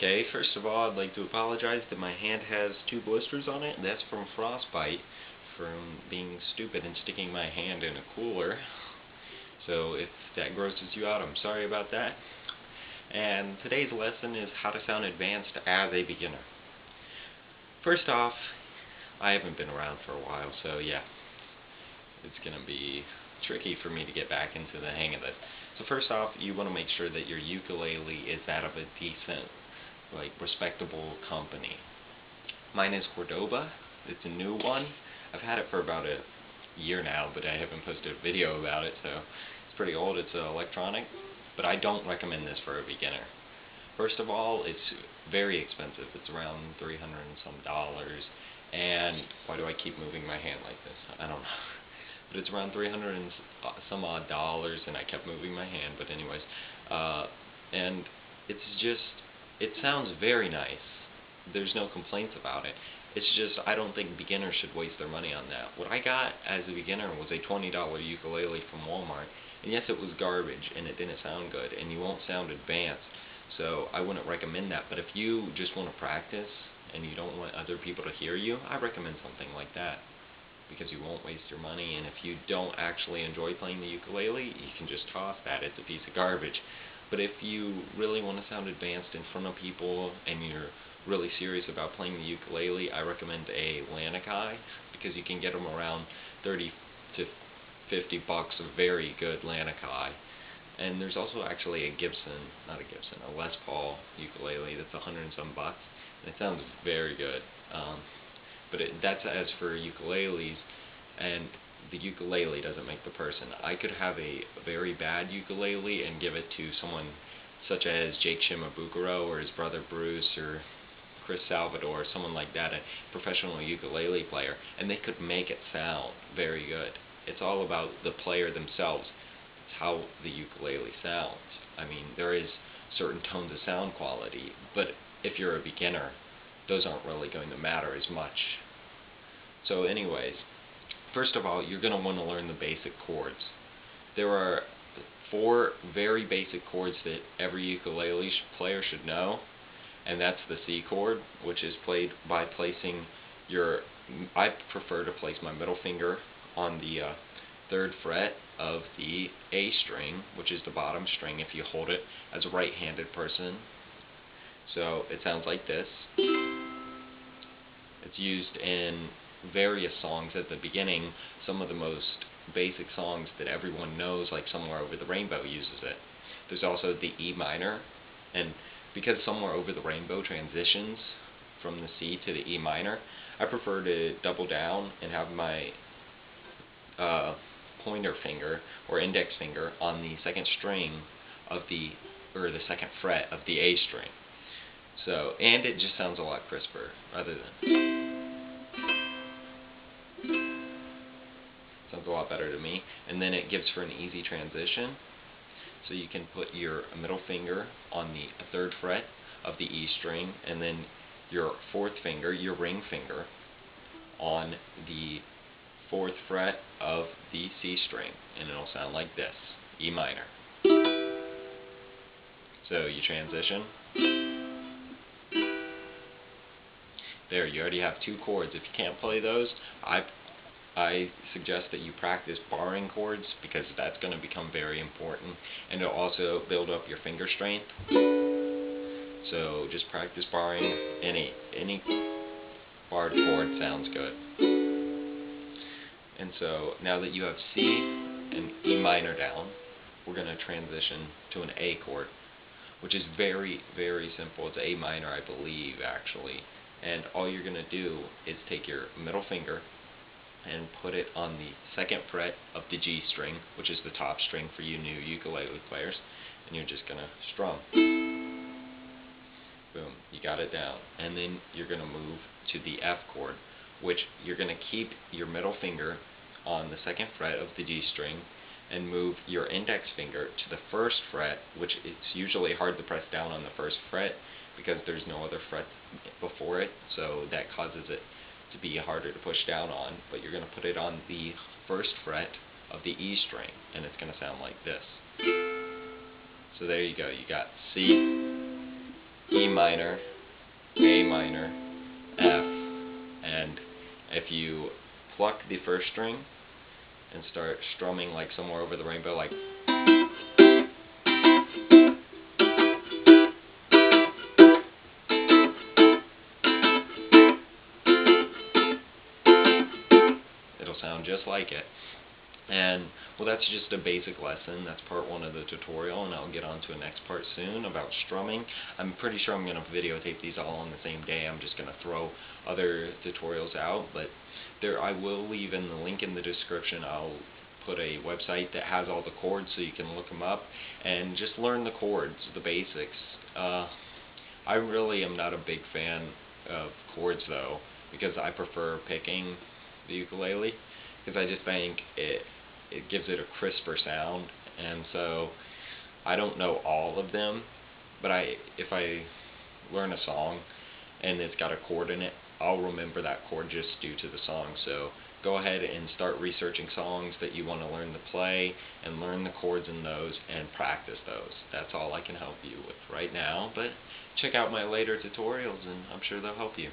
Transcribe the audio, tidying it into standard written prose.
Okay, first of all, I'd like to apologize that my hand has 2 blisters on it. That's from frostbite, from being stupid and sticking my hand in a cooler. So if that grosses you out, I'm sorry about that. And today's lesson is how to sound advanced as a beginner. First off, I haven't been around for a while, so yeah, it's going to be tricky for me to get back into the hang of this. So first off, you want to make sure that your ukulele is that of a decent, respectable company. Mine is Cordoba. It's a new one. I've had it for about a year now, but I haven't posted a video about it, so it's pretty old. It's electronic, but I don't recommend this for a beginner. First of all, it's very expensive. It's around $300 and some dollars. And why do I keep moving my hand like this? I don't know. But it's around $300 and some odd dollars, and I kept moving my hand. But anyways, and it sounds very nice. There's no complaints about it. It's just I don't think beginners should waste their money on that. What I got as a beginner was a $20 ukulele from Walmart, and yes, it was garbage and it didn't sound good, and you won't sound advanced. So I wouldn't recommend that. But if you just want to practice and you don't want other people to hear you, I recommend something like that, because you won't waste your money. And if you don't actually enjoy playing the ukulele, you can just toss that. It's a piece of garbage. But if you really want to sound advanced in front of people and you're really serious about playing the ukulele, I recommend a Lanikai, because you can get them around 30 to 50 bucks, a very good Lanikai. And there's also actually a a Les Paul ukulele that's $100 and some bucks, and it sounds very good. But that's as for ukuleles, and the ukulele doesn't make the person. I could have a very bad ukulele and give it to someone such as Jake Shimabukuro or his brother Bruce or Chris Salvador, someone like that, a professional ukulele player, and they could make it sound very good. It's all about the player themselves. It's how the ukulele sounds. I mean, there is certain tones of sound quality, but if you're a beginner, those aren't really going to matter as much. So anyways, first of all, you're going to want to learn the basic chords. There are 4 very basic chords that every ukulele player should know, and that's the C chord, which is played by placing I prefer to place my middle finger on the 3rd fret of the A string, which is the bottom string if you hold it as a right-handed person. So it sounds like this. It's used in various songs at the beginning. Some of the most basic songs that everyone knows, like Somewhere Over the Rainbow, uses it. There's also the E minor, and because Somewhere Over the Rainbow transitions from the C to the E minor, I prefer to double down and have my pointer finger or index finger on the 2nd string of the 2nd fret of the A string. So, and it just sounds a lot crisper rather than, sounds a lot better to me. And then it gives for an easy transition. So you can put your middle finger on the 3rd fret of the E string, and then your 4th finger, your ring finger, on the 4th fret of the C string, and it'll sound like this, E minor. So you transition. There, you already have 2 chords. If you can't play those, I suggest that you practice barring chords, because that's going to become very important, and it'll also build up your finger strength. So just practice barring. Any barred chord sounds good. And so now that you have C and E minor down, we're going to transition to an A chord, which is very, very simple. It's A minor, I believe, actually. And all you're going to do is take your middle finger and put it on the 2nd fret of the G string, which is the top string for you new ukulele players, and you're just going to strum. Boom, you got it down. And then you're going to move to the F chord, which you're going to keep your middle finger on the 2nd fret of the G string and move your index finger to the 1st fret, which it's usually hard to press down on the 1st fret because there's no other fret before it, so that causes it to be harder to push down on. But you're going to put it on the 1st fret of the E string, and it's going to sound like this. So there you go. You got C, E minor, A minor, F, and if you pluck the first string and start strumming like Somewhere Over the Rainbow, like it'll sound just like it. And well, that's just a basic lesson. That's part 1 of the tutorial, and I'll get on to the next part soon about strumming. I'm pretty sure I'm going to videotape these all on the same day. I'm just going to throw other tutorials out, but I will leave in the link in the description. I'll put a website that has all the chords so you can look them up and just learn the chords, the basics. I really am not a big fan of chords though, because I prefer picking the ukulele, because I just think it gives it a crisper sound, and so I don't know all of them, but if I learn a song and it's got a chord in it, I'll remember that chord just due to the song. So go ahead and start researching songs that you want to learn to play and learn the chords in those and practice those. That's all I can help you with right now, but check out my later tutorials and I'm sure they'll help you.